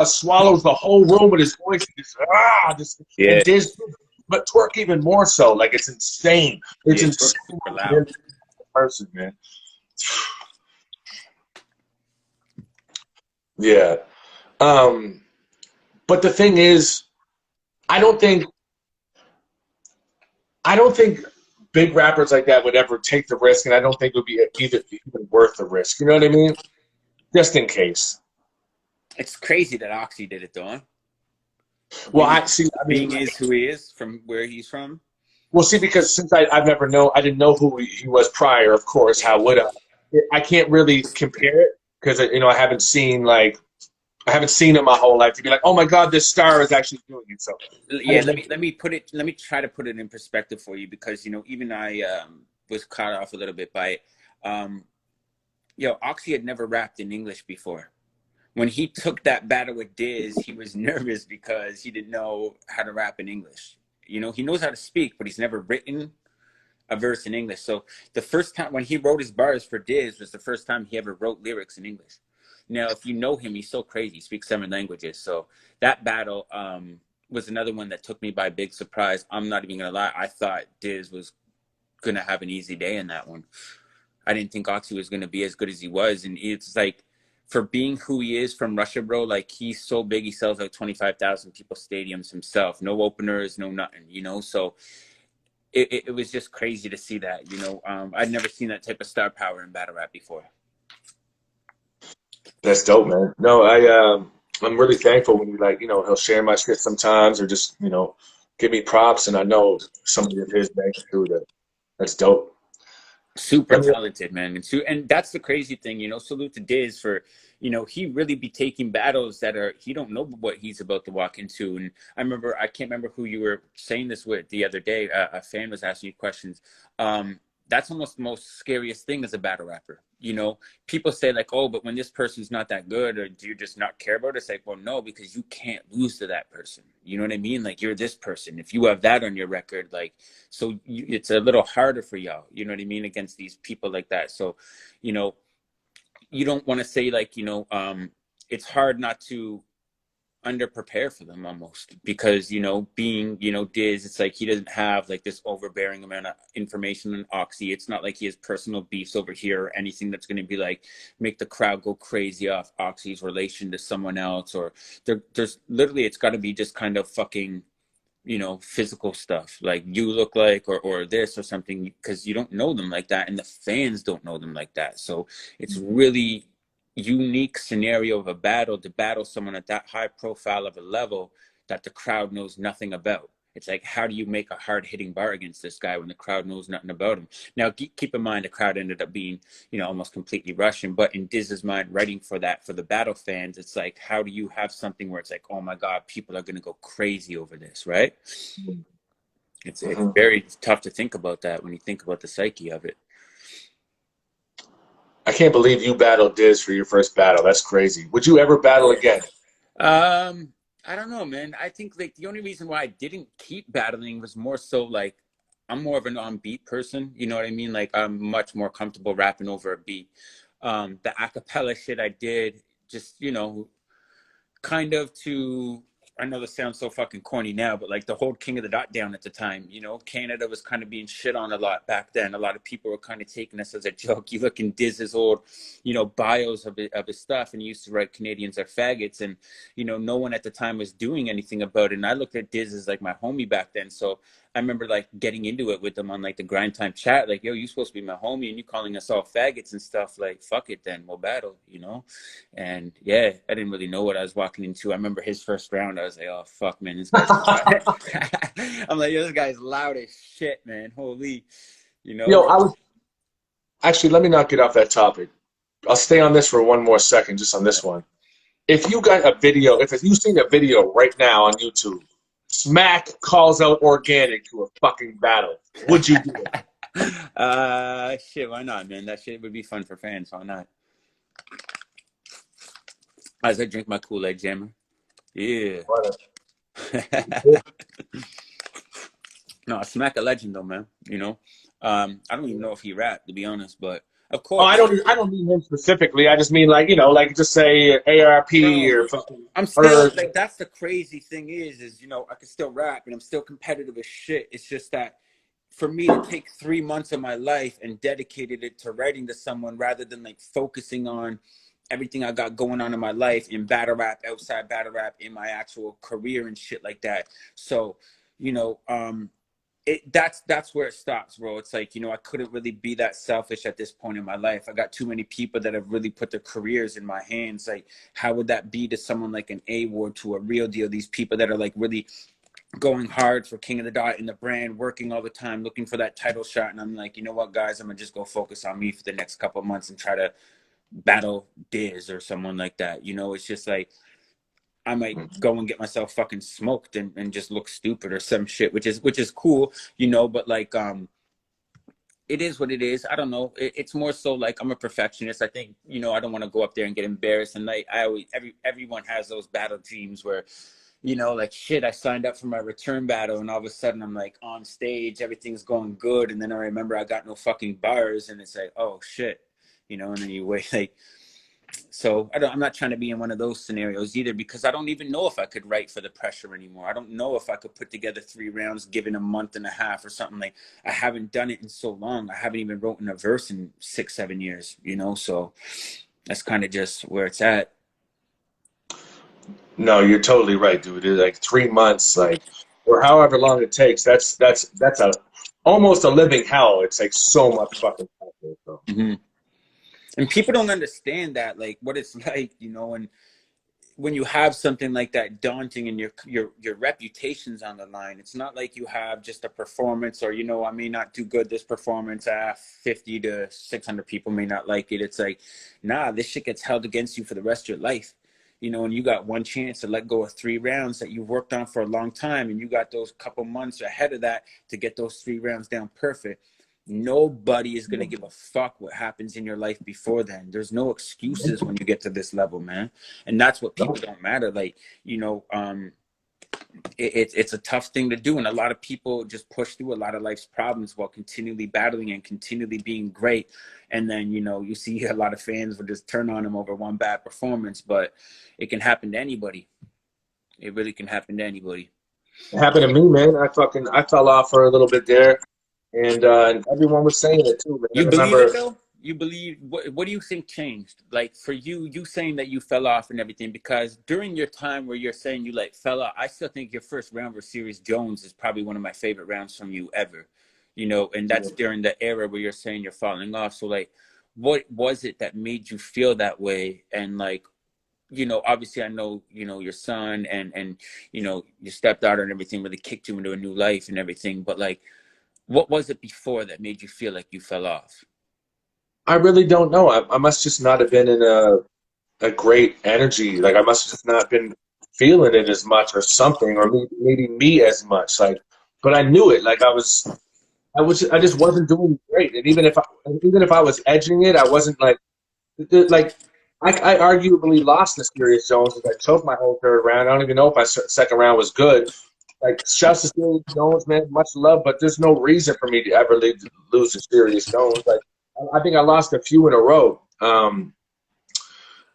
swallows the whole room with his voice. And Yeah, Diz, but Twerk even more so. Like it's insane. It's yeah, insane. super loud. Person, man. Yeah. But the thing is, I don't think big rappers like that would ever take the risk, and I don't think it would be even worth the risk. You know what I mean? Just in case. It's crazy that Oxy did it though. Huh? Well, Being I see. I being mean, is who he is from where he's from. well, see, because since I didn't know who he was prior. Of course, how would I? I can't really compare it because I haven't seen him my whole life to be like, oh my god, this star is actually doing it. So I Yeah, didn't know. let me try to put it in perspective for you because even I was caught off a little bit by it. Um, Oxy had never rapped in English before. When he took that battle with Diz, he was nervous because he didn't know how to rap in English. He knows how to speak, but he's never written a verse in English. So the first time when he wrote his bars for Diz was the first time he ever wrote lyrics in English. Now, if you know him, he's so crazy. He speaks 7 languages. So that battle was another one that took me by big surprise. I'm not even going to lie. I thought Diz was going to have an easy day in that one. I didn't think Oxy was going to be as good as he was. And it's like, for being who he is from Russia, bro, like he's so big, he sells like 25,000 people stadiums himself. No openers, no nothing. So it was just crazy to see that, I'd never seen that type of star power in battle rap before. That's dope, man. No, I'm really thankful when he'll share my shit sometimes or just give me props, and I know somebody of his magnitude. That's dope. Super Let me, talented, man. And that's the crazy thing, salute to Diz for, he really be taking battles that he don't know what he's about to walk into. And I can't remember who you were saying this with the other day. A fan was asking you questions. That's almost the most scariest thing as a battle rapper. People say like, oh, but when this person's not that good, or do you just not care about it? It's like, well, no, because you can't lose to that person. You know what I mean? Like you're this person. If you have that on your record, like, so it's a little harder for y'all. You know what I mean? Against these people like that. So, you know, you don't want to say like, it's hard not to underprepare for them almost, because being Diz, it's like he doesn't have like this overbearing amount of information on Oxy. It's not like he has personal beefs over here or anything that's going to be like make the crowd go crazy off Oxy's relation to someone else, or there's literally, it's got to be just kind of fucking physical stuff, like you look like, or this or something, because you don't know them like that, and the fans don't know them like that. So it's really unique scenario of a battle to battle someone at that high profile of a level that the crowd knows nothing about. It's like, how do you make a hard-hitting bar against this guy when the crowd knows nothing about him? Now, keep in mind, the crowd ended up being, almost completely Russian. But in Diz's mind, writing for the battle fans, it's like, how do you have something where it's like, oh my God, people are going to go crazy over this, right? It's very tough to think about that when you think about the psyche of it. I can't believe you battled Diz for your first battle. That's crazy. Would you ever battle again? I don't know, man. I think like the only reason why I didn't keep battling was more so like I'm more of an on-beat person. You know what I mean? Like I'm much more comfortable rapping over a beat. The acapella shit I did just, kind of to, I know this sounds so fucking corny now, but like the whole King of the Dot down at the time, Canada was kind of being shit on a lot back then. A lot of people were kind of taking us as a joke. You look in Diz's old, bios of his stuff, and he used to write Canadians are faggots, and, no one at the time was doing anything about it. And I looked at Diz as like my homie back then. So I remember like getting into it with them on like the grind time chat, like, yo, you supposed to be my homie and you calling us all faggots and stuff. Like, fuck it then, we'll battle, And yeah, I didn't really know what I was walking into. I remember his first round, I was like, oh fuck, man, this guy's loud. I'm like, yo, this guy's loud as shit, man. Holy, Yo, I was actually, let me not get off that topic. I'll stay on this for one more second, just on this one. If you got a video, if you've seen a video right now on YouTube, Smack calls out Organik to a fucking battle, would you do it? Shit, why not, man? That shit would be fun for fans. Why not? As I drink my Kool-Aid, Jammer. Yeah. No, Smack a legend though, man. I don't even know if he rapped, to be honest, but of Oh, course. I don't mean him specifically. I just mean like, like just say ARP No, or fucking. I'm still like, that's the crazy thing is I can still rap and I'm still competitive as shit. It's just that for me to take 3 months of my life and dedicated it to writing to someone rather than like focusing on everything I got going on in my life, in battle rap, outside battle rap, in my actual career and shit like that. So, that's where it stops, bro. It's like, I couldn't really be that selfish at this point in my life. I got too many people that have really put their careers in my hands. Like, how would that be to someone like an A-Ward, to a Real Deal? These people that are like really going hard for King of the Dot in the brand, working all the time, looking for that title shot. And I'm like, you know what, guys, I'm gonna just go focus on me for the next couple of months and try to battle Diz or someone like that. It's just like, I might go and get myself fucking smoked and just look stupid or some shit, which is cool, but like, it is what it is. I don't know. It's more so like I'm a perfectionist. I think, I don't want to go up there and get embarrassed. And like, everyone has those battle dreams where, like, shit, I signed up for my return battle and all of a sudden I'm like on stage, everything's going good. And then I remember I got no fucking bars and it's like, oh shit, and then you wait, like, so I'm not trying to be in one of those scenarios either, because I don't even know if I could write for the pressure anymore. I don't know if I could put together 3 rounds given a month and a half or something. Like, I haven't done it in so long. I haven't even written a verse in 6-7 years, so that's kind of just where it's at. No, you're totally right, dude. It's like 3 months, like, or however long it takes. That's a almost a living hell. It's like so much fucking pressure. So. Mm-hmm. And people don't understand that, like, what it's like, and when you have something like that daunting and your reputation's on the line, it's not like you have just a performance or, I may not do good this performance, 50 to 600 people may not like it. It's like, nah, this shit gets held against you for the rest of your life. And you got one chance to let go of 3 rounds that you've worked on for a long time, and you got those couple months ahead of that to get those 3 rounds down perfect. Nobody is going to give a fuck what happens in your life before then. There's no excuses when you get to this level, man. And that's what people don't matter. Like, it's a tough thing to do. And a lot of people just push through a lot of life's problems while continually battling and continually being great. And then, you see a lot of fans will just turn on them over one bad performance, but it can happen to anybody. It really can happen to anybody. It happened to me, man. I fell off for a little bit there, and everyone was saying it too, man. I You believe it remember. though? You believe what do you think changed? Like for you saying that you fell off and everything, because during your time where you're saying you like fell off, I still think your first round with Series Jones is probably one of my favorite rounds from you ever. And that's during the era where you're saying you're falling off. So like what was it that made you feel that way? And like, obviously I know, your son and your stepdaughter and everything really kicked you into a new life and everything, but like what was it before that made you feel like you fell off? I really don't know. I must just not have been in a great energy. Like I must have just not been feeling it as much or something, or maybe me as much. Like, but I knew it. Like I just wasn't doing great. And even if I was edging it, I wasn't like I arguably lost the Serious Jones because I choked my whole third round. I don't even know if my second round was good. Like, shouts to Serious Jones, man, much love, but there's no reason for me to ever lose to Serious Jones. Like, I think I lost a few in a row.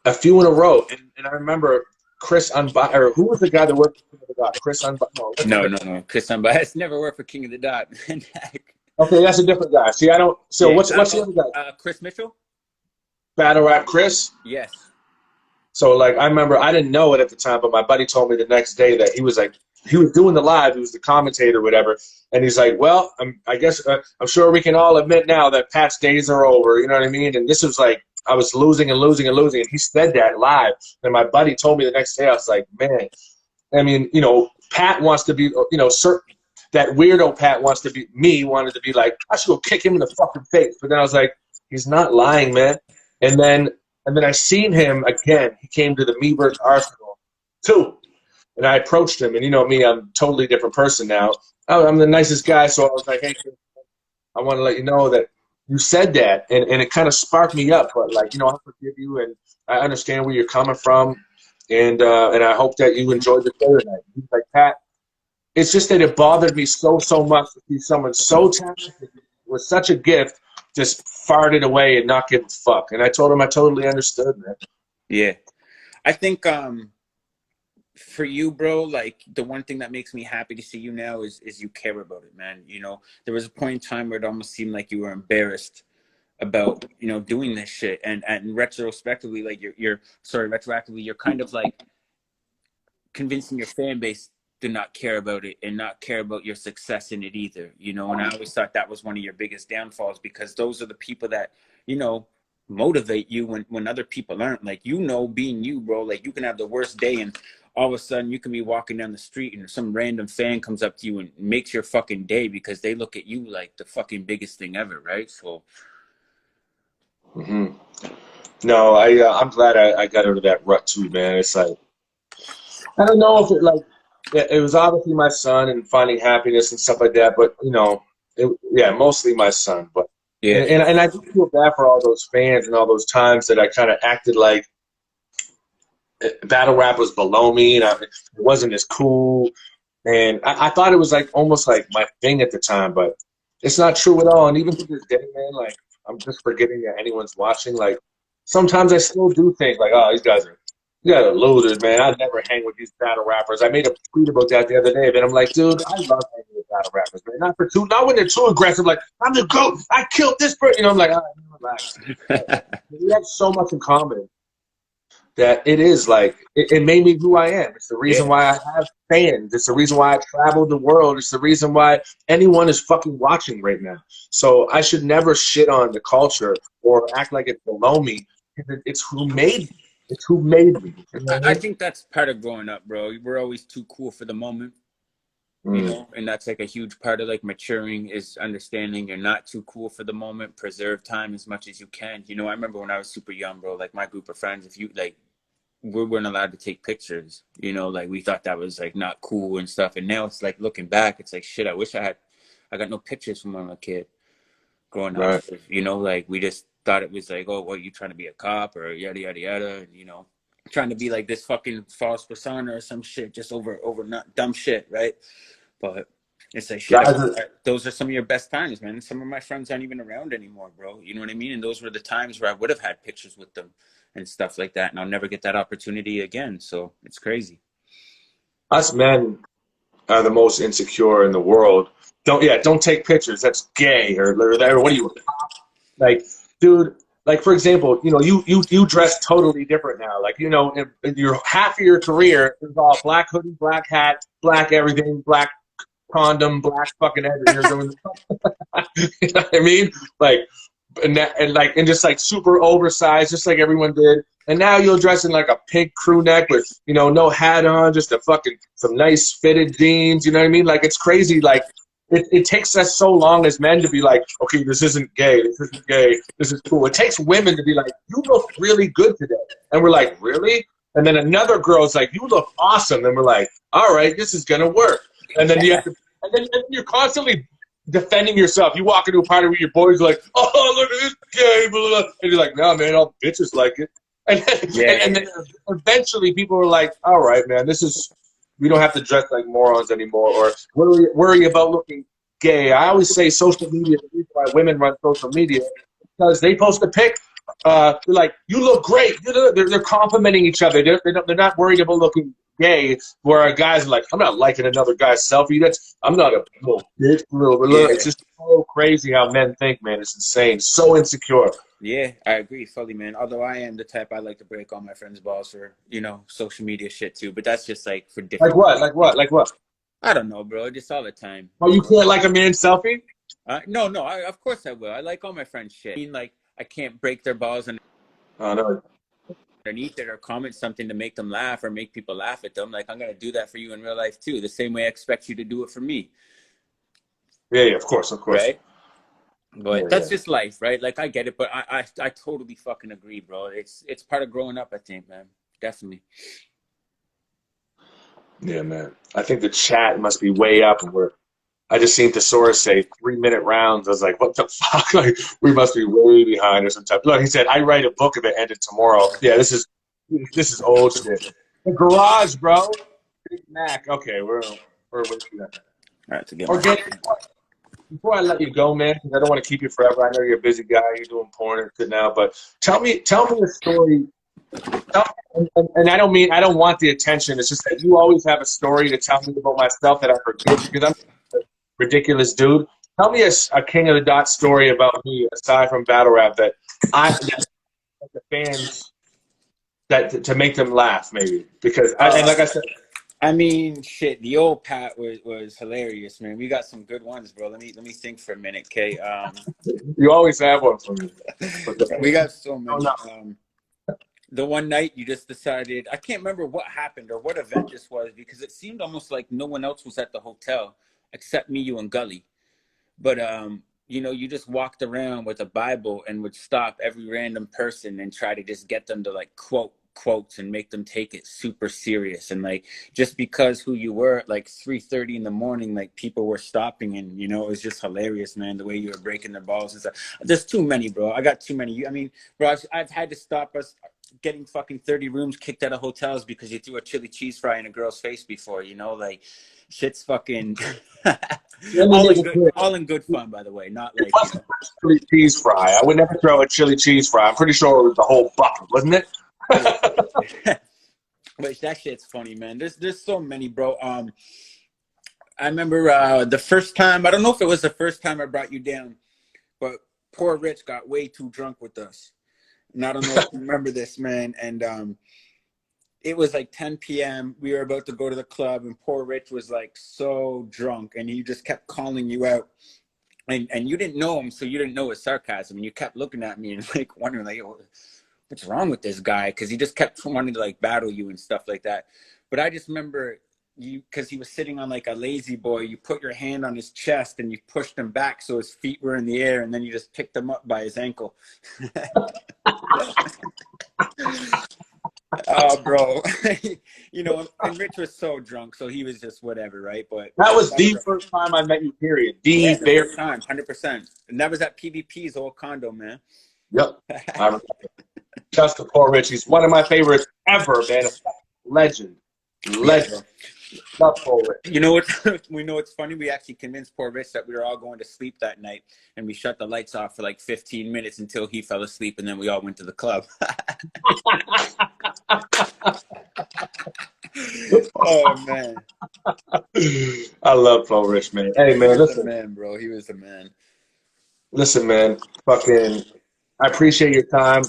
A few in a row. And I remember Chris Unbiased, or who was the guy that worked for the God? Chris Unbiased. No, what's No, the, no, no. Chris Unbiased never worked for King of the Dot. okay, that's a different guy. See, I don't. So Yeah. what's the other guy? Chris Mitchell? Battle Rap Chris. Yes. So like I remember I didn't know it at the time, but my buddy told me the next day that he was doing the live, he was the commentator, or whatever, and he's like, well, I guess I'm sure we can all admit now that Pat's days are over. You know what I mean? And this was like I was losing and losing and losing, and he said that live. And my buddy told me the next day, I was like, man, I mean, Pat wants to be, certain that weirdo Pat wants to be me, wanted to be like, I should go kick him in the fucking face. But then I was like, he's not lying, man. And then I seen him again. He came to the Me vs. Arsenal 2. And I approached him, and you know me, I'm a totally different person now. I'm the nicest guy, so I was like, hey, I want to let you know that you said that, and it kind of sparked me up. But like, I forgive you, and I understand where you're coming from, and I hope that you enjoyed the show tonight. He's like, Pat, it's just that it bothered me so much to see someone so talented with such a gift just farted away and not give a fuck. And I told him I totally understood, man. Yeah. I think for you, bro, like the one thing that makes me happy to see you now is you care about it, man. There was a point in time where it almost seemed like you were embarrassed about, doing this shit. And retrospectively, like you're sorry, retroactively, you're kind of like convincing your fan base to not care about it and not care about your success in it either, and I always thought that was one of your biggest downfalls, because those are the people that, motivate you when other people aren't. Like, being you, bro, like you can have the worst day and all of a sudden you can be walking down the street and some random fan comes up to you and makes your fucking day because they look at you like the fucking biggest thing ever, right? So hmm No, I'm glad I got out of that rut too, man. It's like I don't know if it was obviously my son and finding happiness and stuff like that, but yeah, mostly my son. But yeah. and I do feel bad for all those fans and all those times that I kind of acted like battle rap was below me and it wasn't as cool. And I thought it was like almost like my thing at the time, but it's not true at all. And even to this day, man, like I'm just forgetting that anyone's watching. Like sometimes I still do think like, oh, you guys are losers, man. I'd never hang with these battle rappers. I made a tweet about that the other day, but I'm like, dude, I love hanging with battle rappers, man. Not when they're too aggressive, like, I'm the GOAT, I killed this person. I'm like, all right, relax. We have so much in common that it is like it made me who I am. It's the reason Yeah. why I have fans. It's the reason why I traveled the world. It's the reason why anyone is fucking watching right now. So I should never shit on the culture or act like it's below me. It's who made me. It's who made me. You know what I I think that's part of growing up, bro. We're always too cool for the moment, mean? and that's like a huge part of like maturing, is understanding you're not too cool for the moment. Preserve time as much as you can. I remember when I was super young, bro, like my group of friends, if you like, we weren't allowed to take pictures, like we thought that was like not cool and stuff. And now it's like looking back, it's like shit, I got no pictures from when I was a kid growing up. Right. Like we just thought it was like, oh, what, you trying to be a cop or yada yada yada, and trying to be like this fucking false persona or some shit just over not dumb shit, right? But it's like shit. Guys, Those are some of your best times, man. Some of my friends aren't even around anymore, bro. You know what I mean? And those were the times where I would have had pictures with them and stuff like that, and I'll never get that opportunity again. So it's crazy. us men are the most insecure in the world. Don't take pictures. That's gay, or what do you like, dude? Like for example, you dress totally different now. Like in your half of your career is all black hoodie, black hat, black everything, black condom, black fucking everything. You know what I mean? Like, and just like super oversized, just like everyone did. And now you'll dress in like a pink crew neck with no hat on, just a fucking some nice fitted jeans. You know what I mean? Like it's crazy. Like it takes us so long as men to be like, okay, this isn't gay, this isn't gay, this is cool. It takes women to be like, you look really good today, and we're like, really? And then another girl's like, you look awesome, and we're like, all right, this is gonna work. And then you have to, and then you're constantly defending yourself. You walk into a party where your boys are like, oh, look at this gay, blah, blah, blah. And you're like, no, man, all bitches like it. And then eventually people are like, all right, man, we don't have to dress like morons anymore, or worry about looking gay. I always say social media, the reason why women run social media, because they post a pic, they're like, you look great. They're complimenting each other. They're not worried about looking gay, where a guy's like, I'm not liking another guy's selfie. I'm not a little bitch. It's just so crazy how men think, man. It's insane. So insecure. Yeah, I agree fully, man. Although I am the type I like to break all my friends' balls for, social media shit too. But that's just like for different. Like what? I don't know, bro. Just all the time. Oh, you can't like a man's selfie? No. Of course I will. I like all my friends' shit. I mean, like I can't break their balls and No. underneath it or comment something to make them laugh or make people laugh at them. Like I'm gonna do that for you in real life too. The same way I expect you to do it for me. Yeah, of course. Right. But that's just life, right? Like I get it, but I totally fucking agree, bro. It's part of growing up, I think, man. Definitely. Yeah, man. I think the chat must be way up, and I just seen Thesaurus say 3-minute rounds. I was like, what the fuck? Like we must be way behind or something. Look, he said, I write a book if it ended tomorrow. Yeah, this is old shit. The garage, bro. Big Mac. Okay, we're waiting for that. All right, to get Organik. Before I let you go, man, because I don't want to keep you forever. I know you're a busy guy. You're doing porn and shit now, but tell me a story. And I don't want the attention. It's just that you always have a story to tell me about myself that I forget because I'm a ridiculous dude. Tell me a King of the Dot story about me aside from battle rap that the fans to make them laugh maybe because and like I said. I mean, shit. The old Pat was hilarious, man. We got some good ones, bro. Let me think for a minute, okay? You always have one for me. We got so many. The one night you just decided, I can't remember what happened or what event this was because it seemed almost like no one else was at the hotel except me, you, and Gully. But you just walked around with a Bible and would stop every random person and try to just get them to like quotes and make them take it super serious. And like just because who you were at like 3:30 in the morning, like people were stopping and it was just hilarious, man, the way you were breaking their balls and stuff. There's too many, bro. I got too many. I mean, bro, I've had to stop us getting fucking 30 rooms kicked out of hotels because you threw a chili cheese fry in a girl's face before, like shit's fucking all in good fun, by the way. Not like chili cheese fry. I would never throw a chili cheese fry. I'm pretty sure it was the whole bucket, wasn't it? But that shit's funny, man. There's so many, bro. I remember the first time, I don't know if it was the first time I brought you down, but poor Rich got way too drunk with us. And I don't know if you remember this, man. And it was like 10 p.m. We were about to go to the club, and poor Rich was like so drunk, and he just kept calling you out. And you didn't know him, so you didn't know his sarcasm. And you kept looking at me and like wondering, like, what's wrong with this guy? Because he just kept wanting to like battle you and stuff like that. But I just remember because he was sitting on like a lazy boy, you put your hand on his chest and you pushed him back so his feet were in the air, and then you just picked him up by his ankle. Oh, bro. And Rich was so drunk, so he was just whatever, right? But that was the first time I met you, period. The first time, 100%. And that was at PvP's old condo, man. Yep. I remember. Just the poor Rich. He's one of my favorites ever, man. Legend. Yeah. Love poor Rich. You know what? We know it's funny. We actually convinced poor Rich that we were all going to sleep that night, and we shut the lights off for like 15 minutes until he fell asleep, and then we all went to the club. Oh man, I love Flo Rich, man. Hey, he man, was the listen. man, bro. He was the man. Listen, man. Fucking, I appreciate your time.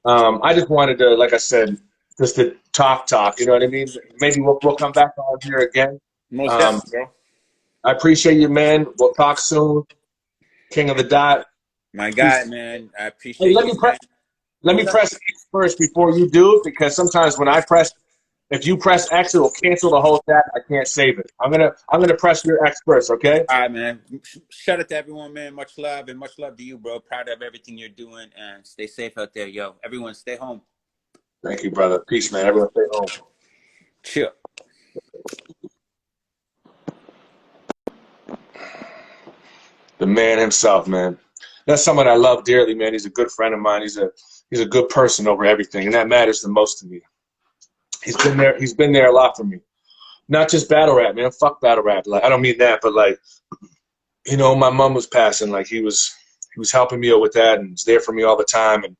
I just wanted to, like I said, just to talk. You know what I mean? Maybe we'll come back on here again. Most Um, definitely, bro. I appreciate you, man. We'll talk soon. King of the Dot. My Peace. guy, man. I Hey, appreciate you, man. let What me was that? press X first before you do it because sometimes when I press, if you press X, it will cancel the whole chat. I can't save it. I'm gonna press your X first, okay? All right, man. Shout out to everyone, man. Much love and much love to you, bro. Proud of everything you're doing and stay safe out there, yo. Everyone, stay home. Thank you, brother. Peace, man. Everyone stay home. Chill. The man himself, man. That's someone I love dearly, man. He's a good friend of mine. He's a good person over everything, and that matters the most to me. He's been there. He's been there a lot for me. Not just battle rap, man. Fuck battle rap. Like I don't mean that, but like my mom was passing. Like he was helping me out with that, and was there for me all the time, and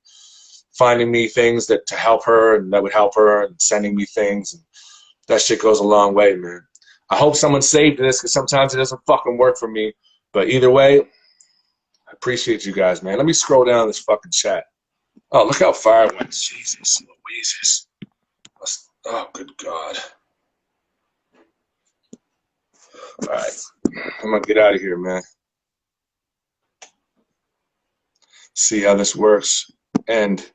finding me things that to help her and that would help her, and sending me things. And that shit goes a long way, man. I hope someone saved this because sometimes it doesn't fucking work for me. But either way, I appreciate you guys, man. Let me scroll down this fucking chat. Oh, look how far it went. Jesus Louises. Oh, good God. All right. I'm going to get out of here, man. See how this works. And